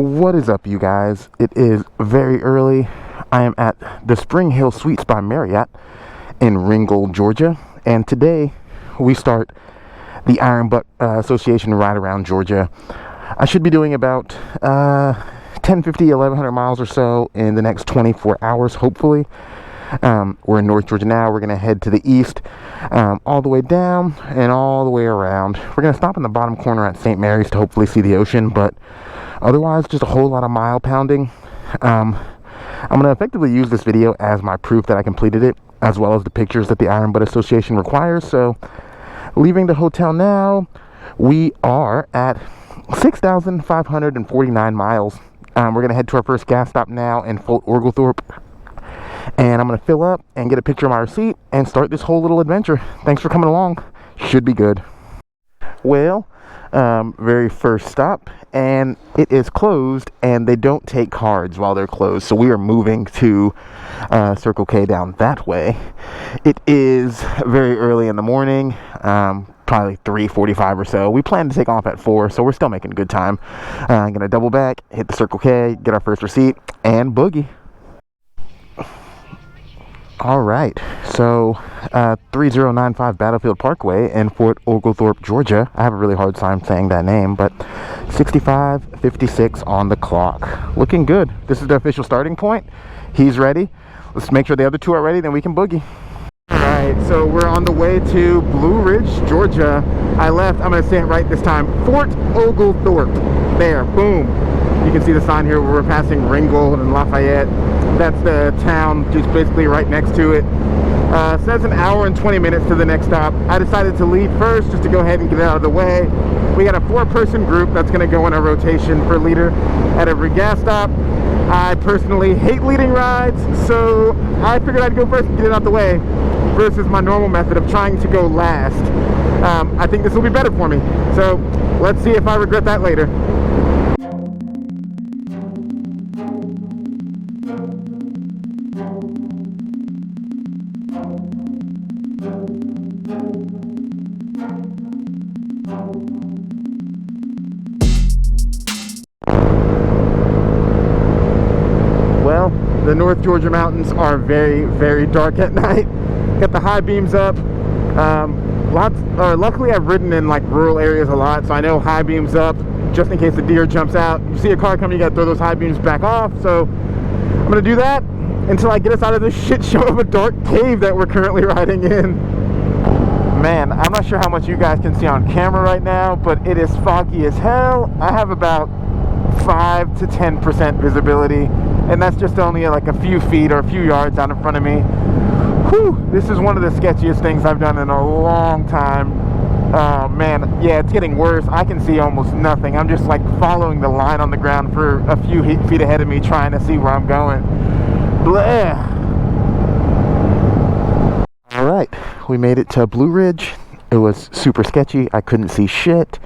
What is up, you guys? It is very early. I am at the Spring Hill Suites by Marriott in Ringgold, Georgia, and today we start the Iron Butt Association ride around Georgia. I should be doing about 1100 miles or so in the next 24 hours, hopefully. We're in North Georgia now. We're going to head to the east, all the way down and all the way around. We're going to stop in the bottom corner at St. Mary's to hopefully see the ocean, but otherwise, just a whole lot of mile pounding. I'm going to effectively use this video as my proof that I completed it, as well as the pictures that the Iron Butt Association requires. So, leaving the hotel now, we are at 6,549 miles. We're going to head to our first gas stop now in Fort Oglethorpe. And I'm going to fill up and get a picture of my receipt and start this whole little adventure. Thanks for coming along. Should be good. Well, very first stop, and it is closed, and they don't take cards while they're closed. So we are moving to Circle K down that way. It is very early in the morning, probably 3:45 or so. We plan to take off at 4, so we're still making good time. I'm going to double back, hit the Circle K, get our first receipt, and boogie. All right, so 3095 Battlefield Parkway in Fort Oglethorpe, Georgia. I have a really hard time saying that name, but 65:56 on the clock. Looking good. This is the official starting point. He's ready. Let's make sure the other two are ready, then we can boogie. All right, so we're on the way to Blue Ridge, Georgia. I left, I'm going to say it right this time, Fort Oglethorpe. There, boom. You can see the sign here where we're passing Ringgold and Lafayette. That's the town just basically right next to it. Says an hour and 20 minutes to the next stop. I decided to lead first just to go ahead and get it out of the way. We got a 4-person group that's going to go in a rotation for leader at every gas stop. I personally hate leading rides, so I figured I'd go first and get it out the way versus my normal method of trying to go last. I think this will be better for me. So let's see if I regret that later. The North Georgia mountains are very, very dark at night. Got the high beams up. Luckily I've ridden in like rural areas a lot, so I know high beams up just in case the deer jumps out. You see a car coming, you gotta throw those high beams back off. So I'm gonna do that until I get us out of this shit show of a dark cave that we're currently riding in. Man, I'm not sure how much you guys can see on camera right now, but it is foggy as hell. I have about 5 to 10% visibility, and that's just only like a few feet or a few yards out in front of me. Whew, this is one of the sketchiest things I've done in a long time. Man, yeah, it's getting worse. I can see almost nothing. I'm just like following the line on the ground for a few feet ahead of me, trying to see where I'm going. Blah. All right, we made it to Blue Ridge. It was super sketchy. I couldn't see shit.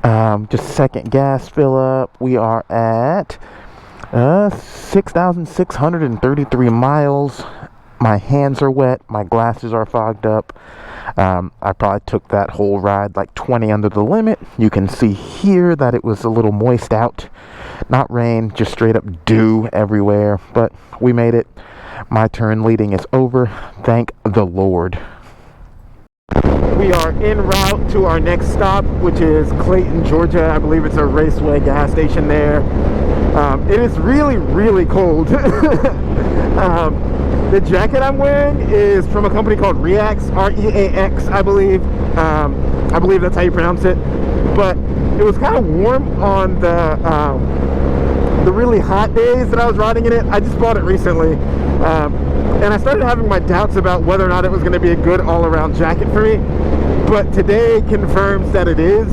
Just second gas fill up. We are at 6,633 miles. My hands are wet. My glasses are fogged up. I probably took that whole ride like 20 under the limit. You can see here that it was a little moist out. Not rain, just straight up dew everywhere. But we made it. My turn leading is over. Thank the Lord. We are en route to our next stop, which is Clayton, Georgia. I believe it's a Raceway gas station there. It is really, really cold. The jacket I'm wearing is from a company called Reax, R-E-A-X, I believe. I believe that's how you pronounce it. But it was kind of warm on the really hot days that I was riding in it. I just bought it recently. And I started having my doubts about whether or not it was going to be a good all-around jacket for me. But today confirms that it is.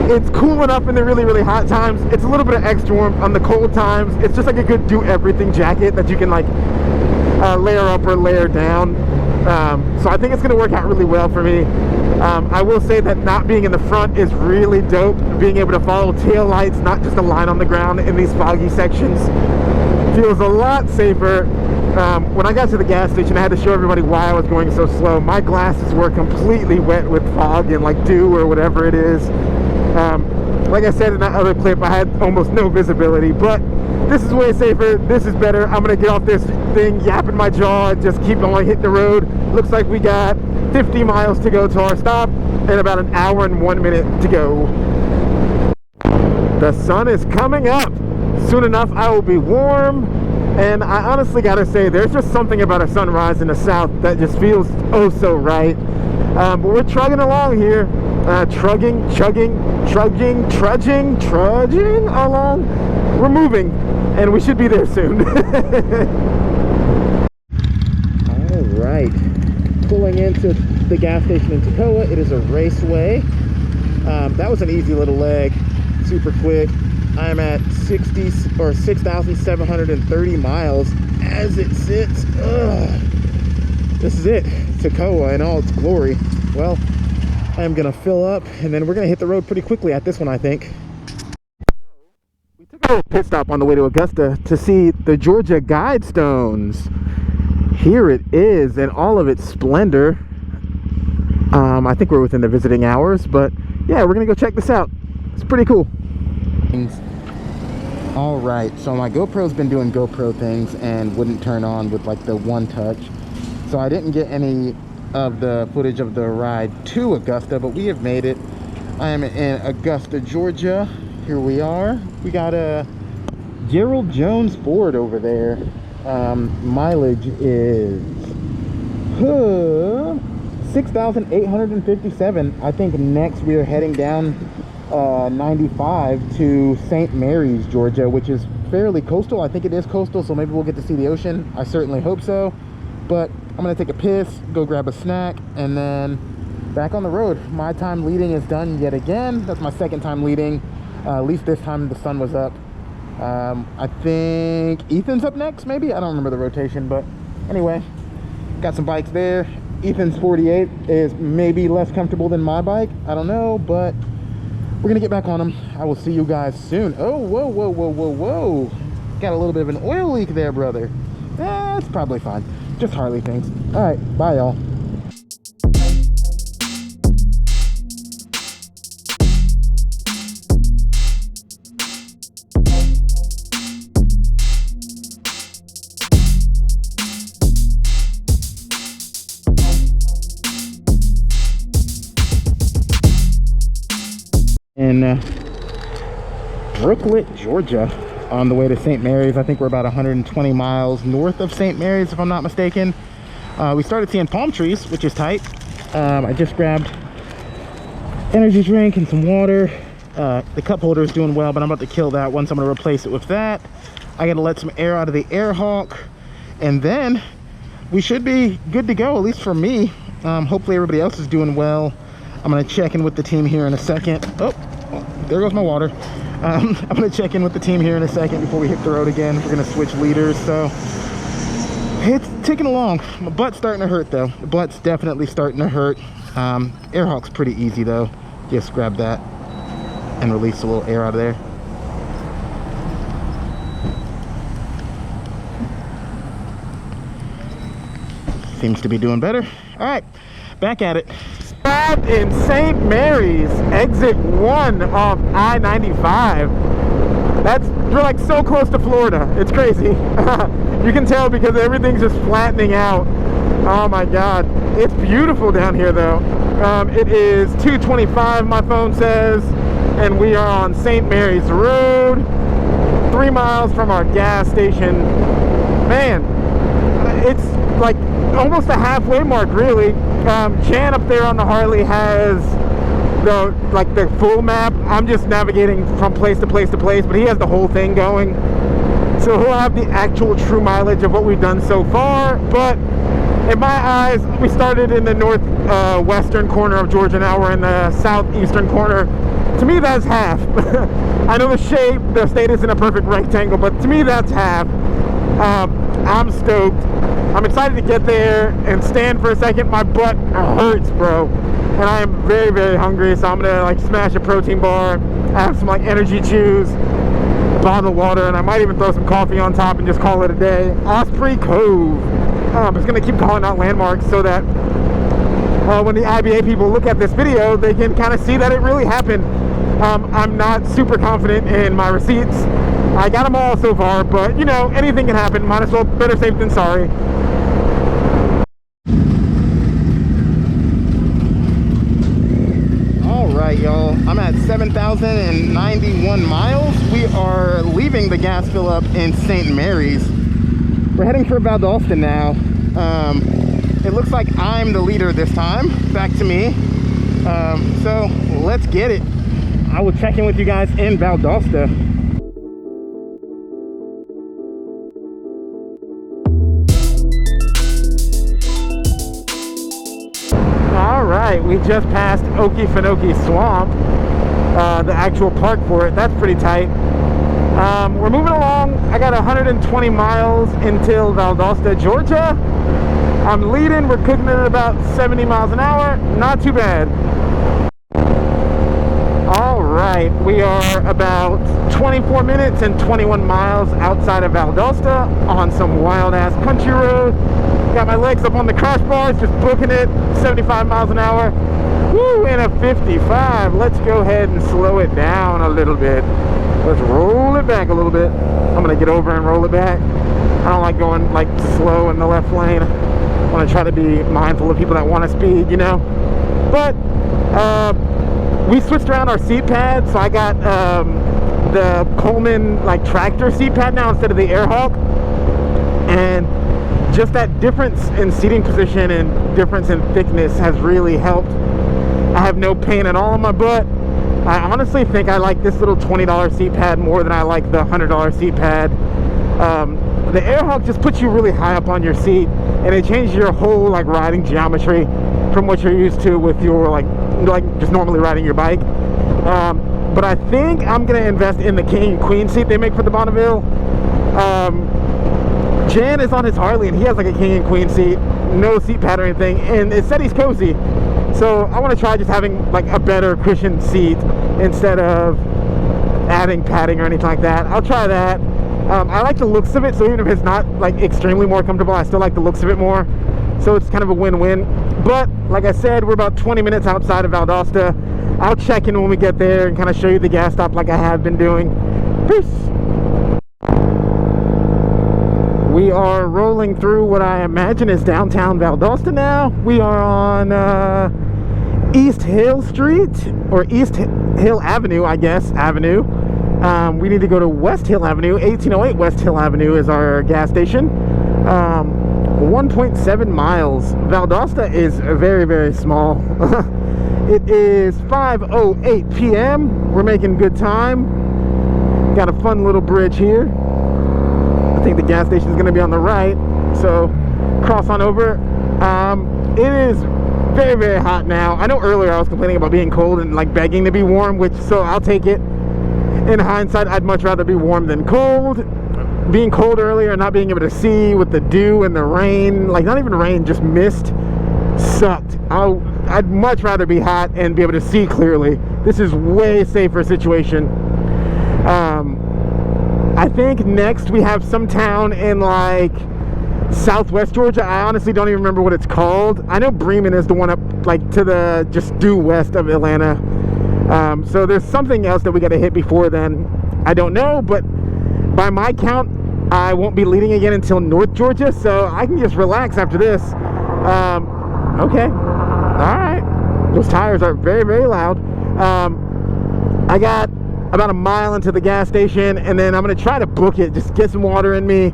It's cool enough in the really, really hot times. It's a little bit of extra warm on the cold times. It's just like a good do-everything jacket that you can like layer up or layer down. So I think it's going to work out really well for me. I will say that not being in the front is really dope. Being able to follow tail lights, not just a line on the ground in these foggy sections, feels a lot safer. When I got to the gas station, I had to show everybody why I was going so slow. My glasses were completely wet with fog and like dew or whatever it is. Like I said in that other clip, I had almost no visibility, but this is way safer. This is better. I'm gonna get off this thing, yapping my jaw, and just keep on hitting the road. Looks like we got 50 miles to go to our stop and about an hour and 1 minute to go. The sun is coming up. Soon enough, I will be warm. And I honestly gotta say, there's just something about a sunrise in the south that just feels oh so right. But we're trudging along here. Trudging along. We're moving, and we should be there soon. All right, pulling into the gas station in Toccoa. It is a raceway. That was an easy little leg, super quick. I'm at 6,730 miles as it sits. This is it, Toccoa in all its glory. Well, I'm gonna fill up, and then we're gonna hit the road pretty quickly at this one, I think. We took a little pit stop on the way to Augusta to see the Georgia Guidestones. Here it is in all of its splendor. I think we're within the visiting hours, but yeah, we're gonna go check this out. It's pretty cool. All right, so my GoPro's been doing GoPro things and wouldn't turn on with like the one touch, so I didn't get any of the footage of the ride to Augusta, but we have made it. I am in Augusta, Georgia. Here we are. We got a Gerald Jones Ford over there. Mileage is 6,857. I think next we are heading down 95 to St. Mary's, Georgia, which is fairly coastal. I think it is coastal, so maybe we'll get to see the ocean. I certainly hope so. But I'm gonna take a piss, go grab a snack, and then back on the road. My time leading is done yet again. That's my second time leading. At least this time the sun was up. I think Ethan's up next, maybe? I don't remember the rotation, but anyway, got some bikes there. Ethan's 48 is maybe less comfortable than my bike. I don't know, but we're gonna get back on them. I will see you guys soon. Oh, whoa, whoa, whoa, whoa, whoa. Got a little bit of an oil leak there, brother. It's probably fine. Just Harley things. All right, bye, y'all. In Brooklet, Georgia, on the way to St. Mary's. I think we're about 120 miles north of St. Mary's, if I'm not mistaken. We started seeing palm trees, which is tight. I just grabbed energy drink and some water. The cup holder is doing well, but I'm about to kill that one, so I'm going to replace it with that. I got to let some air out of the air hawk, and then we should be good to go, at least for me. Hopefully everybody else is doing well. I'm going to check in with the team here in a second. Oh, there goes my water. I'm going to check in with the team here in a second before we hit the road again. We're going to switch leaders, so it's ticking along. My butt's starting to hurt, though. The butt's definitely starting to hurt. Air hawk's pretty easy, though. Just grab that and release a little air out of there. Seems to be doing better. All right, back at it. In St. Mary's, exit 1 off I-95. We're like so close to Florida. It's crazy. You can tell because everything's just flattening out. Oh my god, it's beautiful down here though. It is 2:25, my phone says, and we are on St. Mary's Road, 3 miles from our gas station. Man, it's like almost a halfway mark, really. Jan up there on the Harley has the full map. I'm just navigating from place to place to place, but he has the whole thing going, so he'll have the actual true mileage of what we've done so far. But in my eyes, we started in the northwestern corner of Georgia. Now we're in the southeastern corner. To me, that's half. I know the shape, the state isn't a perfect rectangle, but to me, that's half. I'm stoked. I'm excited to get there and stand for a second. My butt hurts, bro, and I am very, very hungry, so I'm gonna like smash a protein bar, have some like energy chews, a bottle of water, and I might even throw some coffee on top and just call it a day. Osprey Cove. I'm just gonna keep calling out landmarks so that when the IBA people look at this video, they can kind of see that it really happened. I'm not super confident in my receipts. I got them all so far, but you know, anything can happen. Might as well, better safe than sorry. Alright, y'all, I'm at 7,091 miles. We are leaving the gas fill up in St. Mary's. We're heading for Valdosta now. It looks like I'm the leader this time. Back to me. So let's get it. I will check in with you guys in Valdosta. All right, we just passed Okefenokee Swamp, the actual park for it. That's pretty tight. We're moving along. I got 120 miles until Augusta, Georgia. I'm leading. We're cooking it at about 70 miles an hour. Not too bad. All right, we are about 24 minutes and 21 miles outside of Valdosta on some wild ass country road. Got my legs up on the crash bars, just booking it 75 miles an hour. Woo, in a 55. Let's go ahead and slow it down a little bit. Let's roll it back a little bit. I'm gonna get over and roll it back. I don't like going like slow in the left lane. I want to try to be mindful of people that want to speed, you know. But we switched around our seat pad, so I got the Coleman like tractor seat pad now instead of the Airhawk, and just that difference in seating position and difference in thickness has really helped. I have no pain at all in my butt. I honestly think I like this little $20 seat pad more than I like the $100 seat pad. The Airhawk just puts you really high up on your seat, and it changes your whole like riding geometry from what you're used to with your like just normally riding your bike. But I think I'm gonna invest in the king and queen seat they make for the Bonneville. Jan is on his Harley and he has like a king and queen seat, no seat pad or anything, and it said he's cozy. So I want to try just having like a better cushioned seat instead of adding padding or anything like that. I'll try that. I like the looks of it, so even if it's not like extremely more comfortable, I still like the looks of it more. So it's kind of a win-win. But like I said, we're about 20 minutes outside of Valdosta. I'll check in when we get there and kind of show you the gas stop like I have been doing. Peace. We are rolling through what I imagine is downtown Valdosta now. We are on East Hill Street, or East Hill Avenue, I guess, Avenue. We need to go to West Hill Avenue. 1808 West Hill Avenue is our gas station. 1.7 miles. Valdosta is very, very small. It is 5:08 p.m. We're making good time. Got a fun little bridge here. I think the gas station is going to be on the right, so cross on over. It is very, very hot now. I know earlier I was complaining about being cold and like begging to be warm, which, so I'll take it. In hindsight, I'd much rather be warm than cold. Being cold earlier and not being able to see with the dew and the rain, like not even rain, just mist, sucked. I'd much rather be hot and be able to see clearly. This is way safer situation. I think next we have some town in like Southwest Georgia. I honestly don't even remember what it's called. I know Bremen is the one up like to the just due west of Atlanta. So there's something else that we got to hit before then. I don't know, but by my count, I won't be leading again until North Georgia, so I can just relax after this. Okay. All right. Those tires are very, very loud. I got about a mile into the gas station, and then I'm going to try to book it, just get some water in me,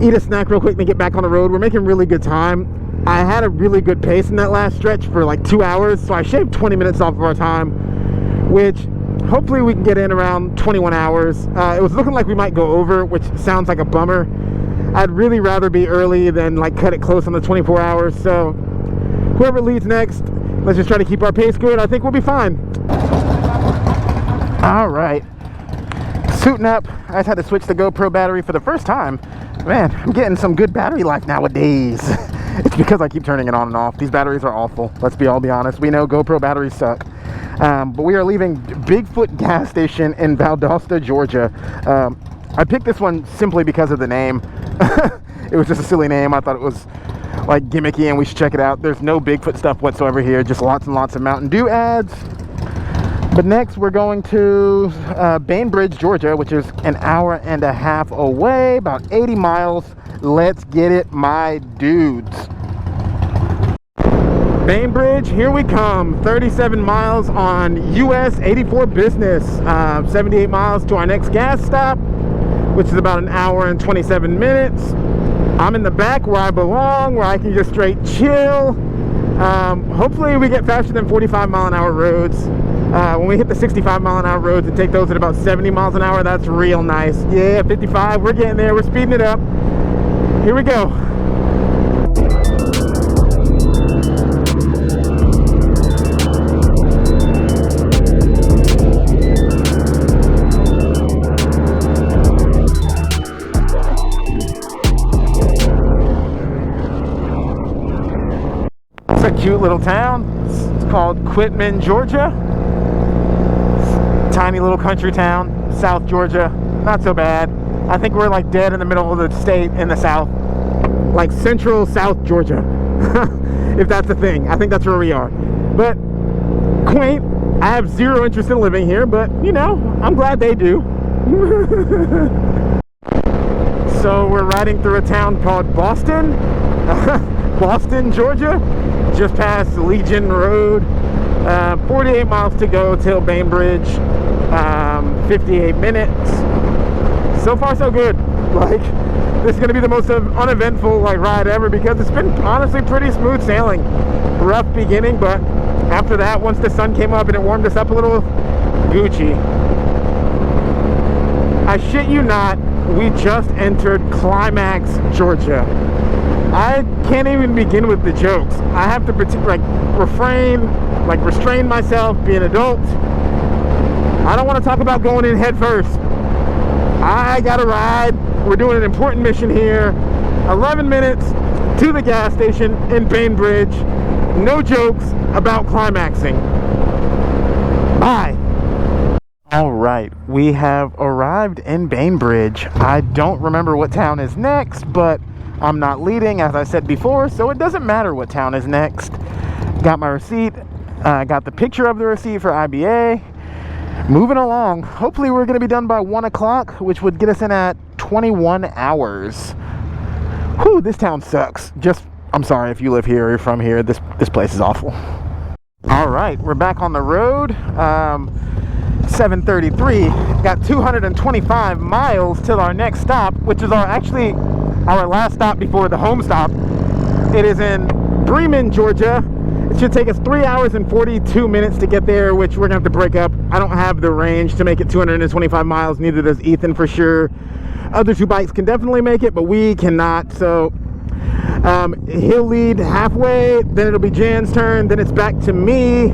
eat a snack real quick, and then get back on the road. We're making really good time. I had a really good pace in that last stretch for like 2 hours, so I shaved 20 minutes off of our time, which hopefully we can get in around 21 hours. It was looking like we might go over, which sounds like a bummer. I'd really rather be early than like cut it close on the 24 hours. So whoever leads next, let's just try to keep our pace good. I think we'll be fine. All right, suiting up. I just had to switch the GoPro battery for the first time. Man, I'm getting some good battery life nowadays. It's because I keep turning it on and off. These batteries are awful. Let's be honest. We know GoPro batteries suck. But we are leaving Bigfoot gas station in Valdosta, Georgia. I picked this one simply because of the name. It was just a silly name. I thought it was like gimmicky and we should check it out. There's no Bigfoot stuff whatsoever here. Just lots and lots of Mountain Dew ads. But next we're going to Bainbridge, Georgia, which is an hour and a half away, about 80 miles. Let's get it, my dudes. Bainbridge, here we come. 37 miles on US 84 business. 78 miles to our next gas stop, which is about an hour and 27 minutes. I'm in the back where I belong, where I can just straight chill. Hopefully we get faster than 45-mile-an-hour roads. When we hit the 65-mile-an-hour roads and take those at about 70 miles an hour, that's real nice. Yeah, 55, we're getting there. We're speeding it up. Here we go. It's a cute little town. It's called Quitman, Georgia. Tiny little country town, South Georgia. Not so bad. I think we're like dead in the middle of the state in the South. Like central South Georgia. If that's a thing. I think that's where we are. But quaint. I have zero interest in living here, but you know, I'm glad they do. So we're riding through a town called Boston. Boston, Georgia. Just past Legion Road. 48 miles to go till Bainbridge. 58 minutes. So far so good. Like, this is gonna be the most uneventful like ride ever, because it's been honestly pretty smooth sailing. Rough beginning, but after that, once the sun came up and it warmed us up a little, Gucci. I shit you not, we just entered Climax, Georgia. I can't even begin with the jokes. I have to restrain myself, be an adult. I don't want to talk about going in head first. I gotta ride. We're doing an important mission here. 11 minutes to the gas station in Bainbridge. No jokes about climaxing. Bye. All right, we have arrived in Bainbridge. I don't remember what town is next, but I'm not leading, as I said before, so it doesn't matter what town is next. Got my receipt. Got the picture of the receipt for IBA. Moving along. Hopefully we're going to be done by 1 o'clock, which would get us in at 21 hours. Whew, this town sucks. I'm sorry if you live here or you're from here. This place is awful. All right, we're back on the road. 7:33. Got 225 miles till our next stop, which is our last stop before the home stop. It is in Bremen, Georgia. It should take us 3 hours and 42 minutes to get there, which we're gonna have to break up. I don't have the range to make it 225 miles, neither does Ethan for sure. Other two bikes can definitely make it, but we cannot. So he'll lead halfway, then it'll be Jan's turn, then it's back to me.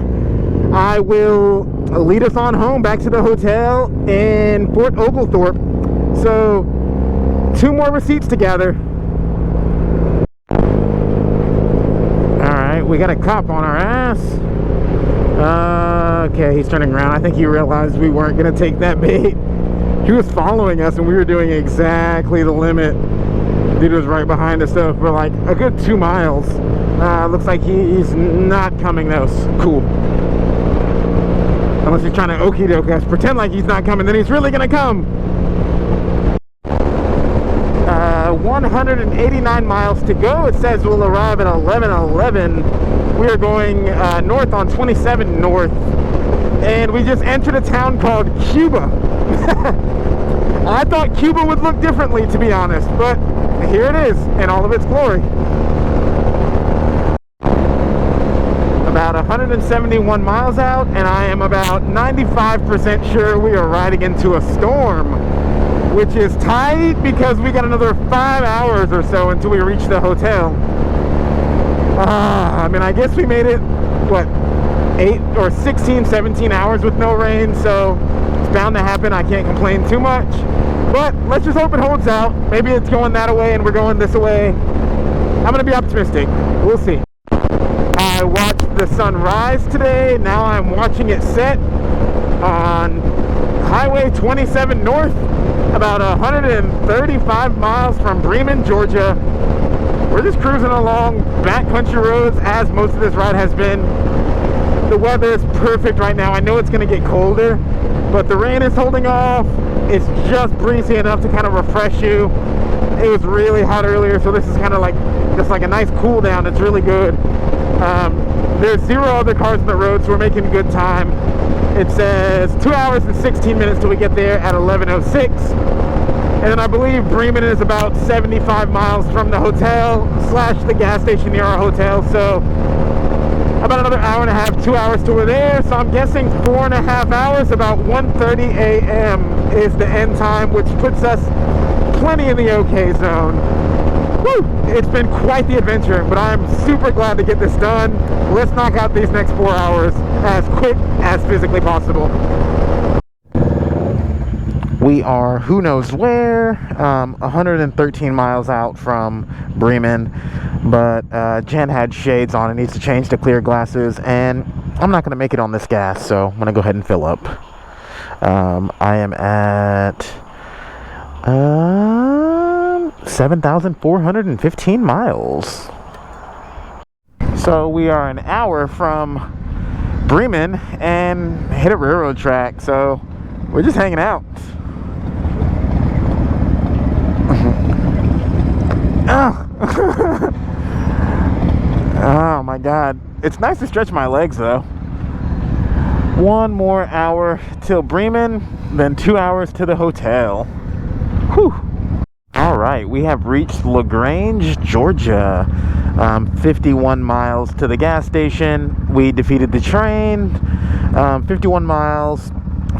I will lead us on home back to the hotel in Fort Oglethorpe. So 2 more receipts to gather. We got a cop on our ass. Okay, he's turning around. I think he realized we weren't gonna take that bait. He was following us and we were doing exactly the limit. Dude was right behind us though for like a good 2 miles. Looks like he's not coming though. Cool. Unless he's trying to okie doke us. Pretend like he's not coming, then he's really gonna come. 189 miles to go. It says we'll arrive at 11:11. We are going north on 27 North, and we just entered a town called Cuba. I thought Cuba would look differently, to be honest, but here it is in all of its glory. About 171 miles out, and I am about 95% sure we are riding into a storm, which is tight because we got another 5 hours or so until we reach the hotel. I mean, I guess we made it, what, 8 or 16, 17 hours with no rain, so it's bound to happen. I can't complain too much, but let's just hope it holds out. Maybe it's going that way and we're going this way. I'm gonna be optimistic. We'll see. I watched the sun rise today. Now I'm watching it set on Highway 27 North, about 135 miles from Bremen, Georgia. We're just cruising along backcountry roads, as most of this ride has been. The weather is perfect right now. I know it's going to get colder, but the rain is holding off. It's just breezy enough to kind of refresh you. It was really hot earlier, so this is kind of like just like a nice cool down. It's really good. There's 0 other cars on the road, so we're making good time. It says 2 hours and 16 minutes till we get there at 11:06. And then I believe Bremen is about 75 miles from the hotel / the gas station near our hotel. So about another hour and a half, 2 hours till we're there. So I'm guessing 4.5 hours, about 1:30 a.m. is the end time, which puts us plenty in the okay zone. Woo! It's been quite the adventure, but I'm super glad to get this done. Let's knock out these next 4 hours as quick as physically possible. We are who knows where, 113 miles out from Bremen, but Jen had shades on and needs to change to clear glasses, and I'm not going to make it on this gas, so I'm going to go ahead and fill up. I am at 7,415 miles. So we are an hour from Bremen and hit a railroad track, so we're just hanging out. Oh my god, it's nice to stretch my legs though. 1 more hour till Bremen, then 2 hours to the hotel. Whew. Alright, we have reached Lagrange, Georgia. 51 miles to the gas station. We defeated the train. 51 miles,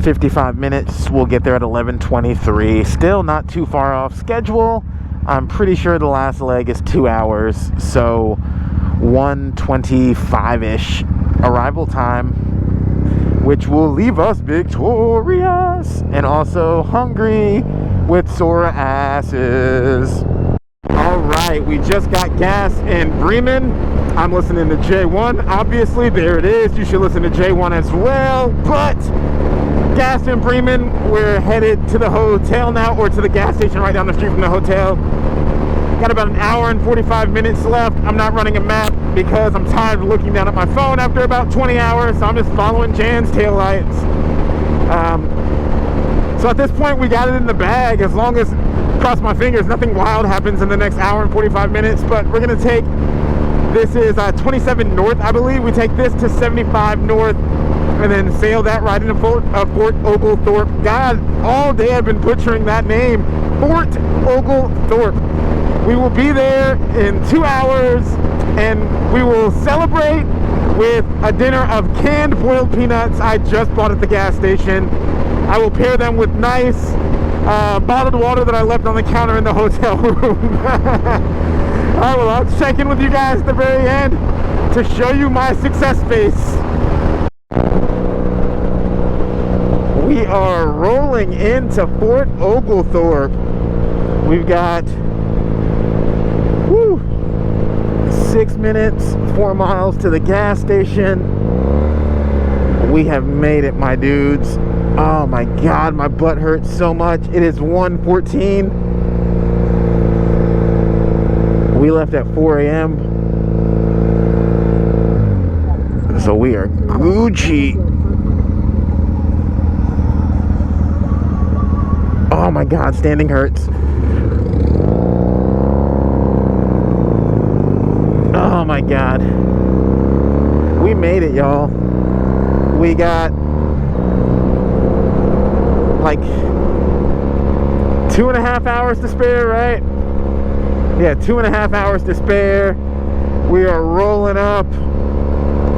55 minutes. We'll get there at 11:23. Still not too far off schedule. I'm pretty sure the last leg is 2 hours, so 1:25-ish arrival time, which will leave us victorious and also hungry with sore asses. Alright, we just got gas in Bremen. I'm listening to J1, obviously. There it is. You should listen to J1 as well. But gas in Bremen. We're headed to the hotel now, or to the gas station right down the street from the hotel. Got about an hour and 45 minutes left. I'm not running a map because I'm tired of looking down at my phone after about 20 hours, so I'm just following Jan's taillights. So at this point, we got it in the bag, as long as, cross my fingers, nothing wild happens in the next hour and 45 minutes. But we're gonna take, this is 27 north, I believe. We take this to 75 north and then sail that right into Fort Oglethorpe. God, all day I've been butchering that name. Fort Oglethorpe. We will be there in 2 hours, and we will celebrate with a dinner of canned boiled peanuts I just bought at the gas station. I will pair them with nice bottled water that I left on the counter in the hotel room. Alright, well, I'll check in with you guys at the very end to show you my success face. We are rolling into Fort Oglethorpe. We've got 6 minutes, 4 miles to the gas station. We have made it, my dudes. Oh my god, my butt hurts so much. It is 1:14. We left at 4 a.m. So we are Gucci. Oh my god, standing hurts. Oh my god. We made it, y'all. We got like 2.5 hours to spare, right? Yeah, 2.5 hours to spare. We are rolling up.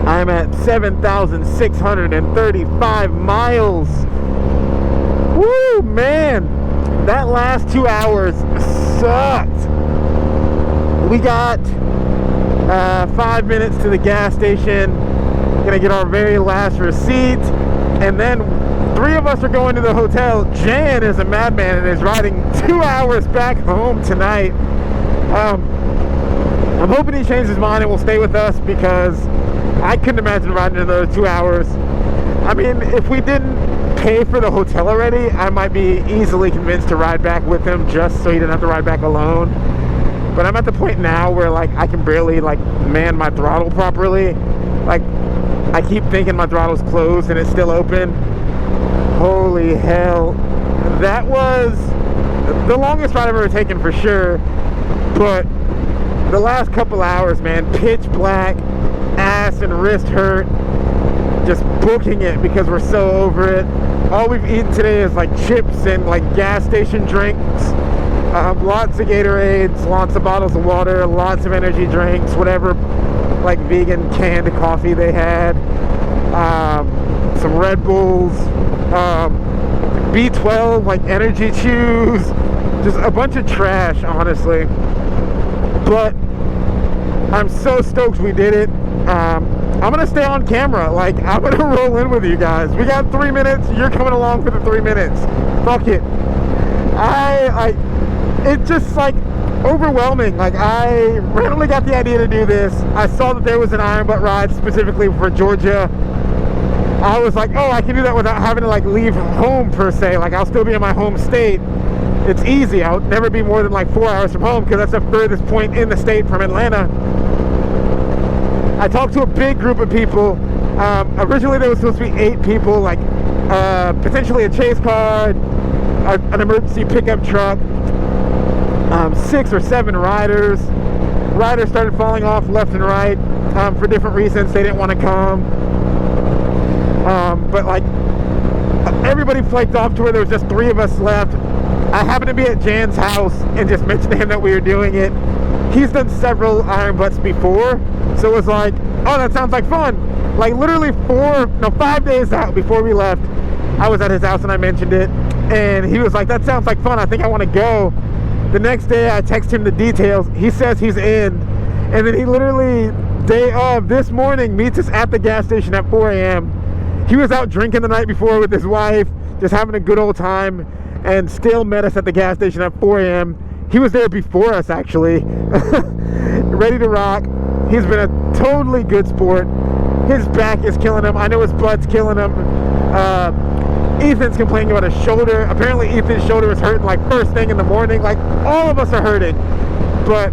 I'm at 7,635 miles. Woo, man. That last 2 hours sucked. We got 5 minutes to the gas station. Gonna get our very last receipt, and then 3 of us are going to the hotel. Jan is a madman and is riding 2 hours back home tonight. I'm hoping he changes his mind and will stay with us, because I couldn't imagine riding another 2 hours. I mean, if we didn't pay for the hotel already, I might be easily convinced to ride back with him just so he didn't have to ride back alone. But I'm at the point now where, like, I can barely, like, man my throttle properly. Like, I keep thinking my throttle's closed and it's still open. Holy hell. That was the longest ride I've ever taken for sure. But the last couple hours, man, pitch black, ass and wrist hurt, just booking it because we're so over it. All we've eaten today is like chips and like gas station drinks. Lots of Gatorades, lots of bottles of water, lots of energy drinks, whatever like vegan canned coffee they had, some Red Bulls, B12 like energy chews, just a bunch of trash, honestly. But I'm so stoked we did it. I'm gonna stay on camera. Like, I'm gonna roll in with you guys. We got 3 minutes. You're coming along for the 3 minutes. Fuck it. It's just like overwhelming. Like, I randomly got the idea to do this. I saw that there was an iron butt ride specifically for Georgia. I was like, oh, I can do that without having to like leave home per se. Like, I'll still be in my home state. It's easy. I'll never be more than like 4 hours from home because that's the furthest point in the state from Atlanta. I talked to a big group of people. Originally there was supposed to be 8 people, like potentially a chase car, an emergency pickup truck, 6 or 7 riders. Riders started falling off left and right for different reasons. They didn't want to come. But like everybody flaked off to where there was just 3 of us left. I happened to be at Jan's house and just mentioned to him that we were doing it. He's done several iron butts before, so it was like, oh, that sounds like fun. Like literally 5 days out before we left, I was at his house and I mentioned it, and he was like, that sounds like fun, I think I want to go. The next day I text him the details. He says he's in, and then he literally, day of, this morning, meets us at the gas station at 4 a.m. He was out drinking the night before with his wife, just having a good old time, and still met us at the gas station at 4 a.m. He was there before us, actually. Ready to rock. He's been a totally good sport. His back is killing him. I know his butt's killing him. Ethan's complaining about his shoulder. Apparently Ethan's shoulder is hurting like first thing in the morning. Like, all of us are hurting. But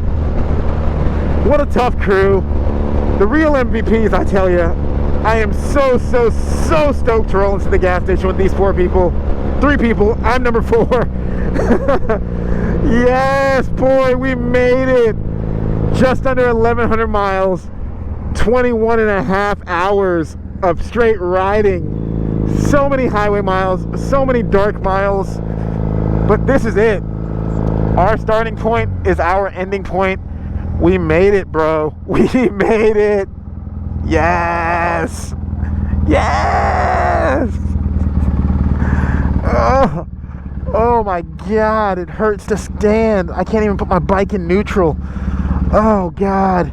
what a tough crew. The real MVPs, I tell you. I am so stoked to roll into the gas station with these 4 people. 3 people. I'm number 4. Yes, boy, we made it. Just under 1,100 miles. 21 and a half hours of straight riding. So many highway miles, so many dark miles, but this is it. Our starting point is our ending point. We made it, bro. We made it. Yes. Yes. Oh my God, it hurts to stand. I can't even put my bike in neutral. Oh God.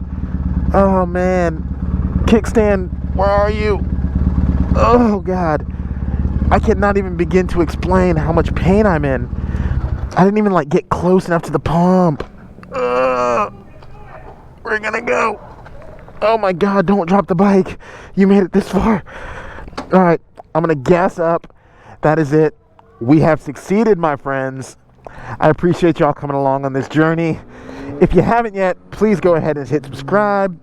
Oh man. Kickstand, where are you? Oh God, I cannot even begin to explain how much pain I'm in. I didn't even like get close enough to the pump. We're gonna go. Oh my God, don't drop the bike. You made it this far. All right, I'm gonna gas up. That is it. We have succeeded, my friends. I appreciate y'all coming along on this journey. If you haven't yet, please go ahead and hit subscribe.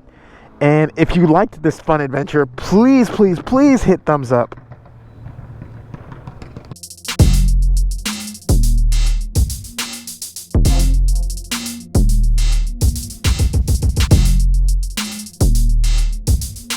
And if you liked this fun adventure, please hit thumbs up.